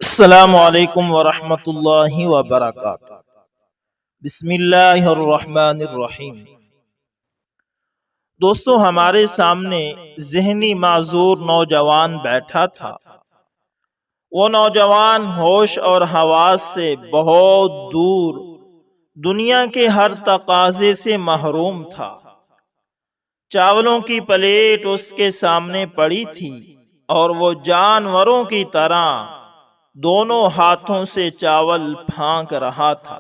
السلام علیکم ورحمۃ اللہ وبرکاتہ۔ بسم اللہ الرحمن الرحیم۔ دوستو، ہمارے سامنے ذہنی معذور نوجوان بیٹھا تھا۔ وہ نوجوان ہوش اور حواس سے بہت دور، دنیا کے ہر تقاضے سے محروم تھا۔ چاولوں کی پلیٹ اس کے سامنے پڑی تھی اور وہ جانوروں کی طرح دونوں ہاتھوں سے چاول پھانک رہا تھا۔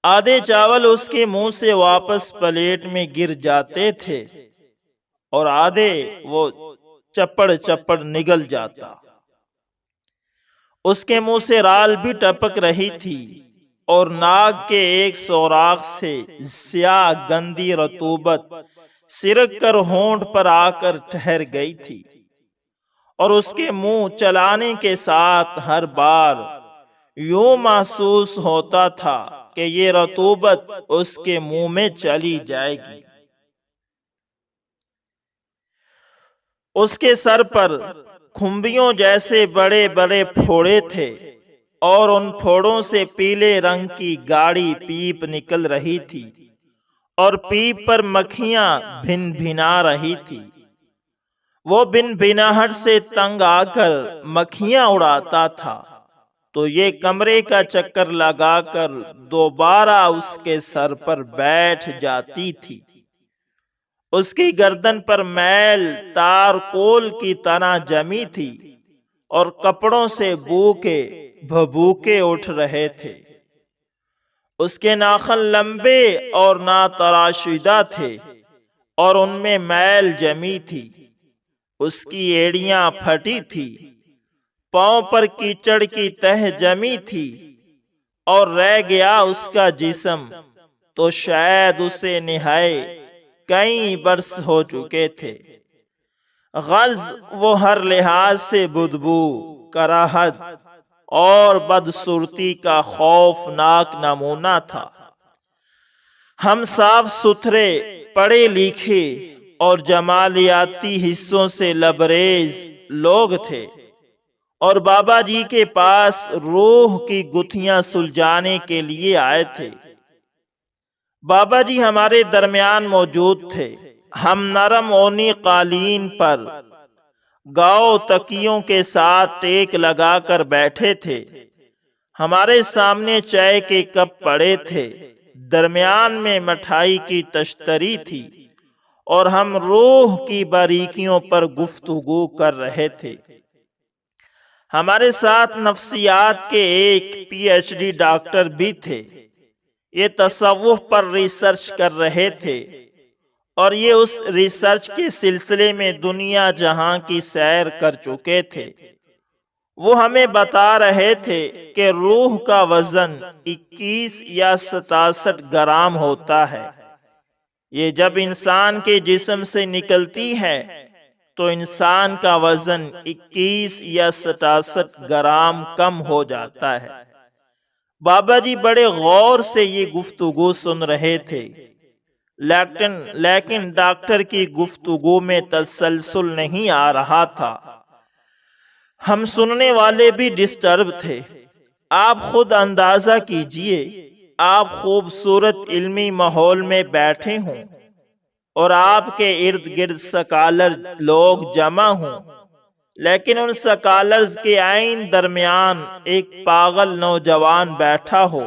آدھے چاول اس کے منہ سے واپس پلیٹ میں گر جاتے تھے اور آدھے وہ چپڑ چپڑ نگل جاتا۔ اس کے منہ سے رال بھی ٹپک رہی تھی اور ناک کے ایک سوراخ سے سیاہ گندی رطوبت سرک کر ہونٹ پر آ کر ٹھہر گئی تھی، اور اس کے منہ چلانے کے ساتھ ہر بار یوں محسوس ہوتا تھا کہ یہ رطوبت اس کے منہ میں چلی جائے گی۔ اس کے سر پر کھمبیوں جیسے بڑے بڑے پھوڑے تھے اور ان پھوڑوں سے پیلے رنگ کی گاڑی پیپ نکل رہی تھی اور پیپ پر مکھیاں بھن بھنا رہی تھی۔ وہ بن بھناہٹ سے تنگ آ کر مکھیاں اڑاتا تھا تو یہ کمرے کا چکر لگا کر دوبارہ اس کے سر پر بیٹھ جاتی تھی۔ اس کی گردن پر میل تارکول کی طرح جمی تھی اور کپڑوں سے بو کے بھبوکے اٹھ رہے تھے۔ اس کے ناخن لمبے اور ناتراشیدہ تھے اور ان میں میل جمی تھی۔ اس کی ایڑیاں پھٹی تھی، پاؤں پر کیچڑ کی تہ جمی تھی اور رہ گیا اس کا جسم تو شاید اسے نہائے کئی برس ہو چکے تھے۔ غرض وہ ہر لحاظ سے بدبو، کراہت اور بدصورتی کا خوفناک نمونہ تھا۔ ہم صاف ستھرے، پڑھے لکھے اور جمالیاتی حصوں سے لبریز لوگ تھے اور بابا جی کے پاس روح کی گتھیاں سلجھانے کے لیے آئے تھے۔ بابا جی ہمارے درمیان موجود تھے۔ ہم نرم اونی قالین پر گاؤ تکیوں کے ساتھ ٹیک لگا کر بیٹھے تھے۔ ہمارے سامنے چائے کے کپ پڑے تھے، درمیان میں مٹھائی کی تشتری تھی اور ہم روح کی باریکیوں پر گفتگو کر رہے تھے۔ ہمارے ساتھ نفسیات کے ایک پی ایچ ڈی ڈاکٹر بھی تھے۔ یہ تصوف پر ریسرچ کر رہے تھے اور یہ اس ریسرچ کے سلسلے میں دنیا جہاں کی سیر کر چکے تھے۔ وہ ہمیں بتا رہے تھے کہ روح کا وزن 21 یا 67 گرام ہوتا ہے۔ یہ جب انسان کے جسم سے نکلتی ہے تو انسان کا وزن 21 یا 67 گرام کم ہو جاتا ہے۔ بابا جی بڑے غور سے یہ گفتگو سن رہے تھے، لیکن ڈاکٹر کی گفتگو میں تسلسل نہیں آ رہا تھا۔ ہم سننے والے بھی ڈسٹرب تھے۔ آپ خود اندازہ کیجئے، آپ خوبصورت علمی ماحول میں بیٹھے ہوں اور آپ کے ارد گرد سکالر لوگ جمع ہوں، لیکن ان سکالرز کے عین درمیان ایک پاگل نوجوان بیٹھا ہو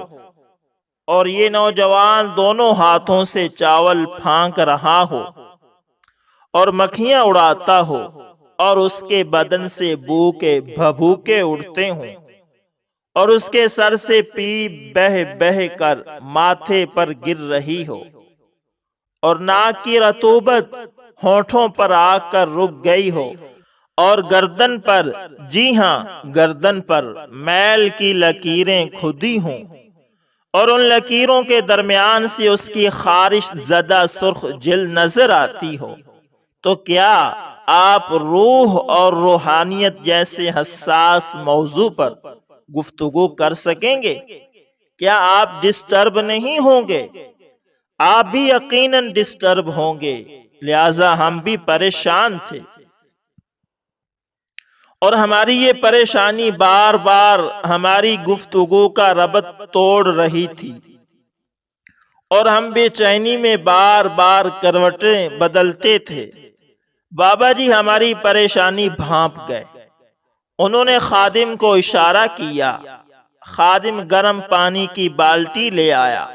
اور یہ نوجوان دونوں ہاتھوں سے چاول پھانک رہا ہو اور مکھیاں اڑاتا ہو اور اس کے بدن سے بو کے بھبوکے اڑتے ہوں اور اس کے سر سے پیپ بہہ بہہ کر ماتھے پر گر رہی ہو اور ناک کی رطوبت ہونٹوں پر آ کر رک گئی ہو اور گردن پر، جی ہاں گردن پر میل کی لکیریں کھدی ہوں اور ان لکیروں کے درمیان سے اس کی خارش زدہ سرخ جلد نظر آتی ہو، تو کیا آپ روح اور روحانیت جیسے حساس موضوع پر گفتگو کر سکیں گے؟ کیا آپ ڈسٹرب نہیں ہوں گے؟ آپ بھی یقیناً ڈسٹرب ہوں گے، لہذا ہم بھی پریشان تھے۔ اور ہماری یہ پریشانی بار بار ہماری گفتگو کا ربط توڑ رہی تھی، اور ہم بے چینی میں بار بار کروٹیں بدلتے تھے۔ بابا جی ہماری پریشانی بھانپ گئے۔ انہوں نے خادم کو اشارہ کیا۔ خادم گرم پانی کی بالٹی لے آیا۔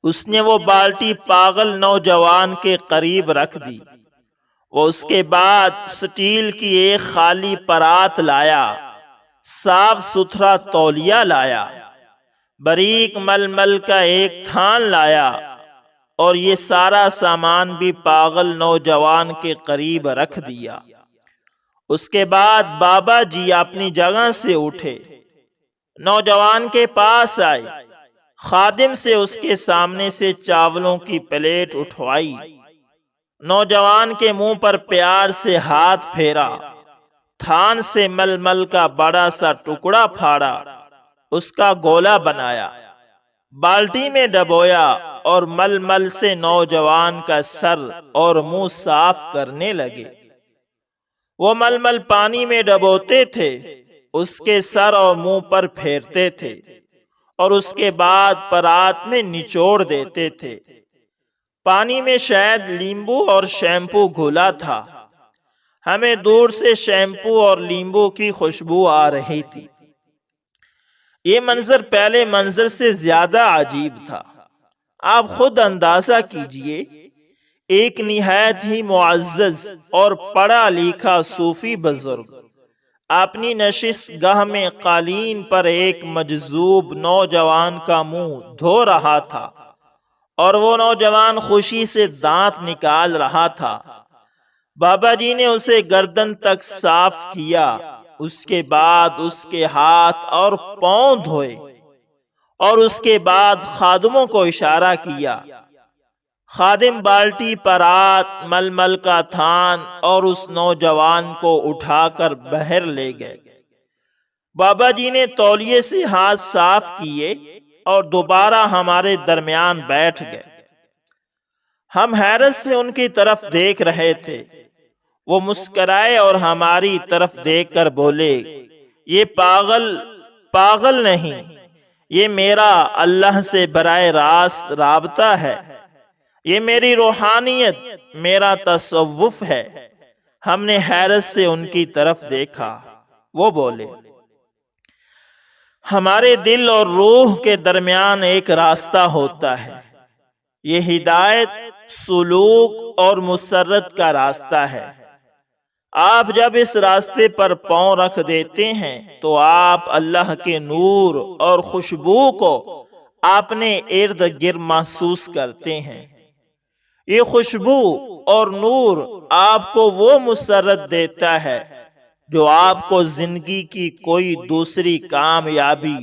اس نے وہ بالٹی پاگل نوجوان کے قریب رکھ دی۔ وہ اس کے بعد سٹیل کی ایک خالی پرات لایا، صاف ستھرا تولیہ لایا، باریک ململ کا ایک تھان لایا، اور یہ سارا سامان بھی پاگل نوجوان کے قریب رکھ دیا۔ اس کے بعد بابا جی اپنی جگہ سے اٹھے، نوجوان کے پاس آئے، خادم سے اس کے سامنے سے چاولوں کی پلیٹ اٹھوائی، نوجوان کے منہ پر پیار سے ہاتھ پھیرا، تھان سے ململ کا بڑا سا ٹکڑا پھاڑا، اس کا گولا بنایا، بالٹی میں ڈبویا، اور ململ سے نوجوان کا سر اور منہ صاف کرنے لگے۔ وہ ململ پانی میں ڈبوتے تھے، اس کے سر اور منہ پر پھیرتے تھے، اور اس کے بعد پرات میں نچوڑ دیتے تھے۔ پانی میں شاید لیمبو اور شیمپو گھولا تھا۔ ہمیں دور سے شیمپو اور لیمبو کی خوشبو آ رہی تھی۔ یہ منظر پہلے منظر سے زیادہ عجیب تھا۔ آپ خود اندازہ کیجئے، ایک نہایت ہی معزز اور پڑھا لکھا صوفی بزرگ اپنی نشست گاہ میں قالین پر ایک مجذوب نوجوان کا منہ دھو رہا تھا، اور وہ نوجوان خوشی سے دانت نکال رہا تھا۔ بابا جی نے اسے گردن تک صاف کیا، اس کے بعد اس کے ہاتھ اور پاؤں دھوئے، اور اس کے بعد خادموں کو اشارہ کیا۔ خادم بالٹی، پرات، ململ کا تھان اور اس نوجوان کو اٹھا کر باہر لے گئے۔ بابا جی نے تولیے سے ہاتھ صاف کیے اور دوبارہ ہمارے درمیان بیٹھ گئے۔ ہم حیرت سے ان کی طرف دیکھ رہے تھے۔ وہ مسکرائے اور ہماری طرف دیکھ کر بولے، یہ پاگل نہیں، یہ میرا اللہ سے براہ راست رابطہ ہے، یہ میری روحانیت، میرا تصوف ہے۔ ہم نے حیرت سے ان کی طرف دیکھا۔ وہ بولے، ہمارے دل اور روح کے درمیان ایک راستہ ہوتا ہے، یہ ہدایت، سلوک اور مسرت کا راستہ ہے۔ آپ جب اس راستے پر پاؤں رکھ دیتے ہیں تو آپ اللہ کے نور اور خوشبو کو اپنے ارد گرد محسوس کرتے ہیں۔ یہ خوشبو اور نور آپ کو وہ مسرت دیتا ہے جو آپ کو زندگی کی کوئی دوسری کامیابی،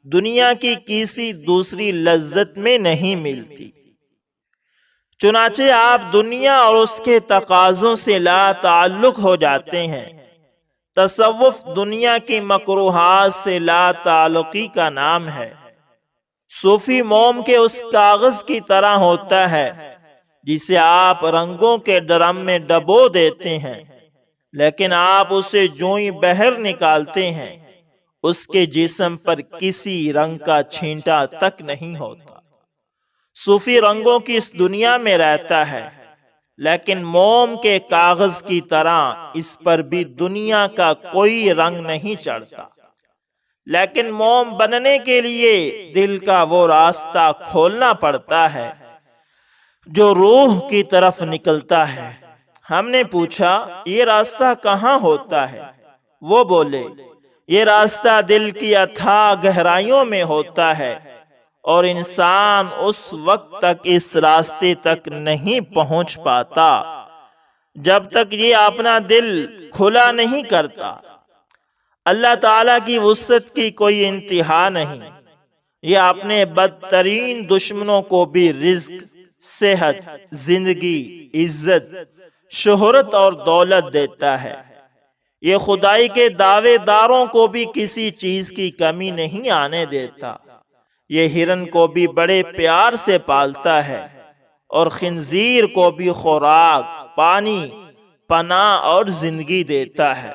دنیا کی کسی دوسری لذت میں نہیں ملتی۔ چنانچہ آپ دنیا اور اس کے تقاضوں سے لا تعلق ہو جاتے ہیں۔ تصوف دنیا کی مکروہات سے لا تعلقی کا نام ہے۔ صوفی موم کے اس کاغذ کی طرح ہوتا ہے جسے آپ رنگوں کے ڈرم میں ڈبو دیتے ہیں، لیکن آپ اسے جوں ہی باہر نکالتے ہیں اس کے جسم پر کسی رنگ کا چھینٹا تک نہیں ہوتا۔ صوفی رنگوں کی اس دنیا میں رہتا ہے، لیکن موم کے کاغذ کی طرح اس پر بھی دنیا کا کوئی رنگ نہیں چڑھتا۔ لیکن موم بننے کے لیے دل کا وہ راستہ کھولنا پڑتا ہے جو روح کی طرف نکلتا ہے۔ ہم نے پوچھا، یہ راستہ کہاں ہوتا ہے؟ وہ بولے، یہ راستہ دل کی اتھاہ گہرائیوں میں ہوتا ہے، اور انسان اس وقت تک اس راستے تک نہیں پہنچ پاتا جب تک یہ اپنا دل کھلا نہیں کرتا۔ اللہ تعالیٰ کی وسعت کی کوئی انتہا نہیں۔ یہ اپنے بدترین دشمنوں کو بھی رزق، صحت، زندگی، عزت، شہرت اور دولت دیتا ہے۔ یہ خدائی کے دعوے داروں کو بھی کسی چیز کی کمی نہیں آنے دیتا۔ یہ ہرن کو بھی بڑے پیار سے پالتا ہے، اور خنزیر کو بھی خوراک، پانی، پناہ اور زندگی دیتا ہے۔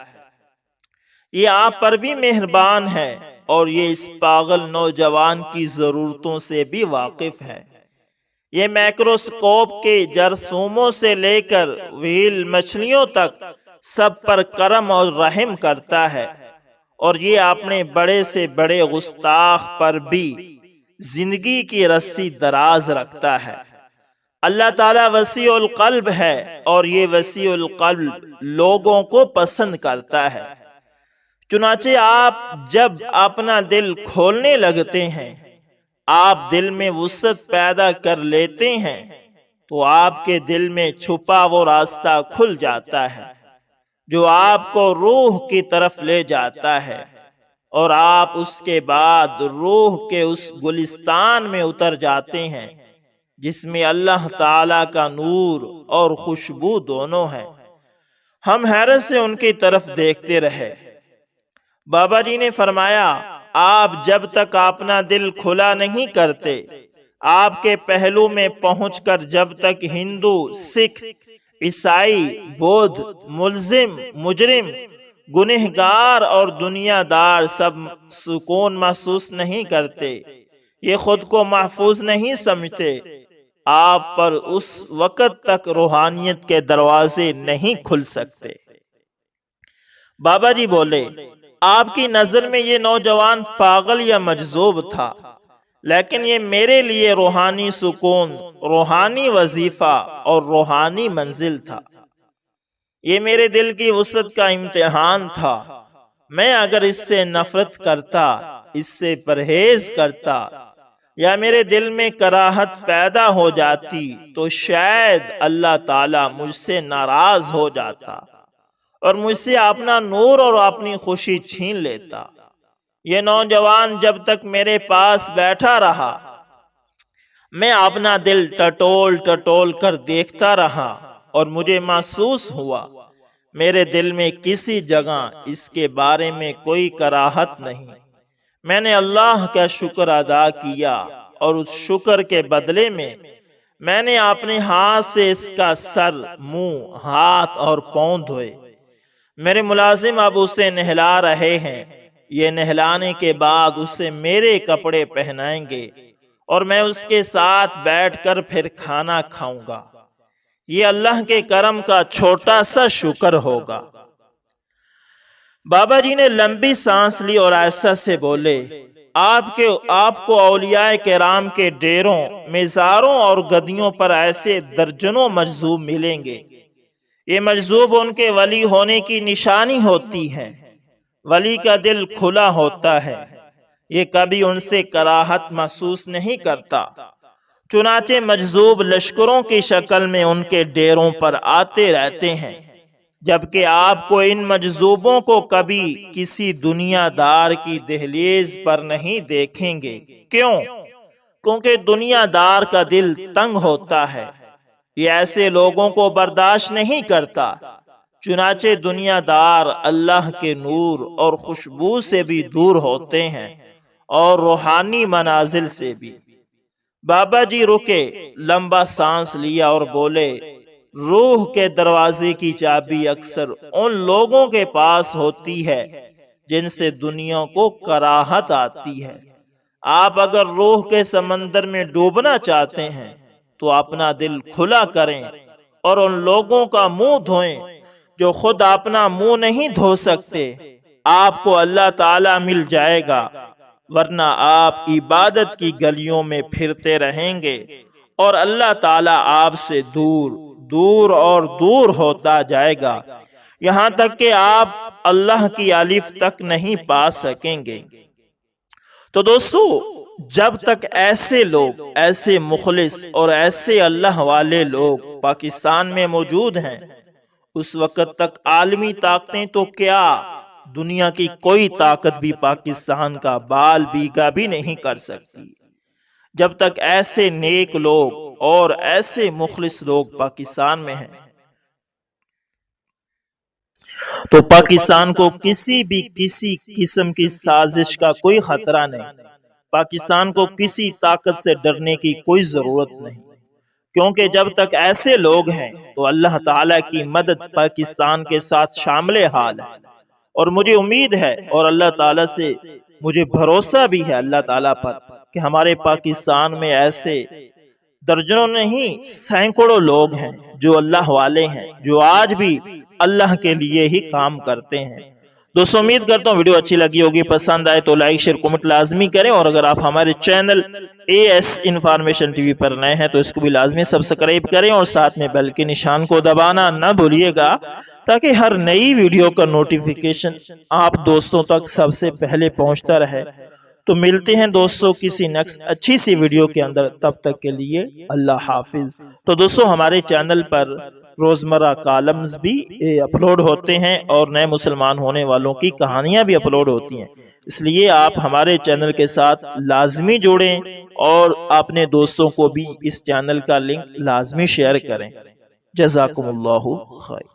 یہ آپ پر بھی مہربان ہے اور یہ اس پاگل نوجوان کی ضرورتوں سے بھی واقف ہے۔ یہ میکروسکوپ کے جرثوموں سے لے کر ویل مچھلیوں تک سب پر کرم اور رحم کرتا ہے، اور یہ اپنے بڑے سے بڑے گستاخ پر بھی زندگی کی رسی دراز رکھتا ہے۔ اللہ تعالیٰ وسیع القلب ہے اور یہ وسیع القلب لوگوں کو پسند کرتا ہے۔ چنانچہ آپ جب اپنا دل کھولنے لگتے ہیں، آپ دل میں وسعت پیدا کر لیتے ہیں، تو آپ کے دل میں چھپا وہ راستہ کھل جاتا ہے جو آپ کو روح کی طرف لے جاتا ہے، اور آپ اس کے بعد روح کے اس گلستان میں اتر جاتے ہیں جس میں اللہ تعالی کا نور اور خوشبو دونوں ہیں۔ ہم حیرت سے ان کی طرف دیکھتے رہے۔ بابا جی نے فرمایا، آپ جب تک اپنا دل کھلا نہیں کرتے، آپ کے پہلو میں پہنچ کر جب تک ہندو، سکھ، عیسائی، بودھ، ملزم، مجرم، گنہگار اور دنیا دار سب سکون محسوس نہیں کرتے، یہ خود کو محفوظ نہیں سمجھتے، آپ پر اس وقت تک روحانیت کے دروازے نہیں کھل سکتے۔ بابا جی بولے، آپ کی نظر میں یہ نوجوان پاگل یا مجذوب تھا، لیکن یہ میرے لیے روحانی سکون، روحانی وظیفہ اور روحانی منزل تھا۔ یہ میرے دل کی وسعت کا امتحان تھا۔ میں اگر اس سے نفرت کرتا، اس سے پرہیز کرتا، یا میرے دل میں کراہت پیدا ہو جاتی تو شاید اللہ تعالیٰ مجھ سے ناراض ہو جاتا اور مجھ سے اپنا نور اور اپنی خوشی چھین لیتا۔ یہ نوجوان جب تک میرے پاس بیٹھا رہا، میں اپنا دل ٹٹول ٹٹول کر دیکھتا رہا، اور مجھے محسوس ہوا میرے دل میں کسی جگہ اس کے بارے میں کوئی کراہت نہیں۔ میں نے اللہ کا شکر ادا کیا، اور اس شکر کے بدلے میں نے اپنے ہاتھ سے اس کا سر، منہ، ہاتھ اور پاؤں دھوئے۔ میرے ملازم اب اسے نہلا رہے ہیں، یہ نہلانے کے بعد اسے میرے کپڑے پہنائیں گے اور میں اس کے ساتھ بیٹھ کر پھر کھانا کھاؤں گا۔ یہ اللہ کے کرم کا چھوٹا سا شکر ہوگا۔ بابا جی نے لمبی سانس لی اور ایسا سے بولے، آپ کو اولیاء کرام کے ڈیروں، مزاروں اور گدیوں پر ایسے درجنوں مجذوب ملیں گے۔ یہ مجذوب ان کے ولی ہونے کی نشانی ہوتی ہے۔ ولی کا دل کھلا ہوتا ہے، یہ کبھی ان سے کراہت محسوس نہیں کرتا۔ چنانچہ مجذوب لشکروں کی شکل میں ان کے ڈیروں پر آتے رہتے ہیں، جبکہ آپ کو ان مجذوبوں کو کبھی کسی دنیا دار کی دہلیز پر نہیں دیکھیں گے۔ کیوں؟ کیونکہ دنیا دار کا دل تنگ ہوتا ہے، یہ ایسے لوگوں کو برداشت نہیں کرتا۔ چنانچہ دنیا دار اللہ کے نور اور خوشبو سے بھی دور ہوتے ہیں، اور روحانی منازل سے بھی۔ بابا جی رکے، لمبا سانس لیا اور بولے، روح کے دروازے کی چابی اکثر ان لوگوں کے پاس ہوتی ہے جن سے دنیا کو کراہت آتی ہے۔ آپ اگر روح کے سمندر میں ڈوبنا چاہتے ہیں تو اپنا دل کھلا کریں اور ان لوگوں کا منہ دھوئیں جو خود اپنا منہ نہیں دھو سکتے۔ آپ کو اللہ تعالیٰ مل جائے گا، ورنہ آپ عبادت کی گلیوں میں پھرتے رہیں گے اور اللہ تعالیٰ آپ سے دور دور اور دور ہوتا جائے گا، یہاں تک کہ آپ اللہ کی الف تک نہیں پا سکیں گے۔ تو دوستو، جب تک ایسے لوگ، ایسے مخلص اور ایسے اللہ والے لوگ پاکستان میں موجود ہیں، اس وقت تک عالمی طاقتیں تو کیا، دنیا کی کوئی طاقت بھی پاکستان کا بال بیگا بھی نہیں کر سکتی۔ جب تک ایسے نیک لوگ اور ایسے مخلص لوگ پاکستان میں ہیں تو پاکستان کو کسی قسم کی سازش کا کوئی خطرہ نہیں۔ پاکستان کو کسی طاقت سے ڈرنے کی کوئی ضرورت نہیں، کیونکہ جب تک ایسے لوگ ہیں تو اللہ تعالیٰ کی مدد پاکستان کے ساتھ شامل حال ہے، اور مجھے امید ہے اور اللہ تعالیٰ سے مجھے بھروسہ بھی ہے اللہ تعالیٰ پر کہ ہمارے پاکستان میں ایسے درجنوں نہیں سینکڑوں لوگ ہیں جو اللہ والے ہیں، جو آج بھی اللہ کے لیے ہی کام کرتے ہیں۔ دوستو امید کرتا ہوں ویڈیو اچھی لگی ہوگی، پسند آئے تو لائک شیئر کومنٹ لازمی کریں، اور اگر آپ ہمارے channel AS information TV پر نئے ہیں تو اس کو بھی لازمی سبسکرائب کریں اور ساتھ میں بیل کے نشان کو دبانا نہ بھولیے گا تاکہ ہر نئی ویڈیو کا نوٹیفیکیشن آپ دوستوں تک سب سے پہلے پہنچتا رہے۔ تو ملتے ہیں دوستوں کسی نیکسٹ اچھی سی ویڈیو کے اندر، تب تک کے لیے اللہ حافظ۔ تو دوستوں ہمارے چینل پر روزمرہ کالمز بھی اپلوڈ ہوتے ہیں اور نئے مسلمان ہونے والوں کی کہانیاں بھی اپلوڈ ہوتی ہیں، اس لیے آپ ہمارے چینل کے ساتھ لازمی جڑیں اور اپنے دوستوں کو بھی اس چینل کا لنک لازمی شیئر کریں۔ جزاکم اللہ خیر۔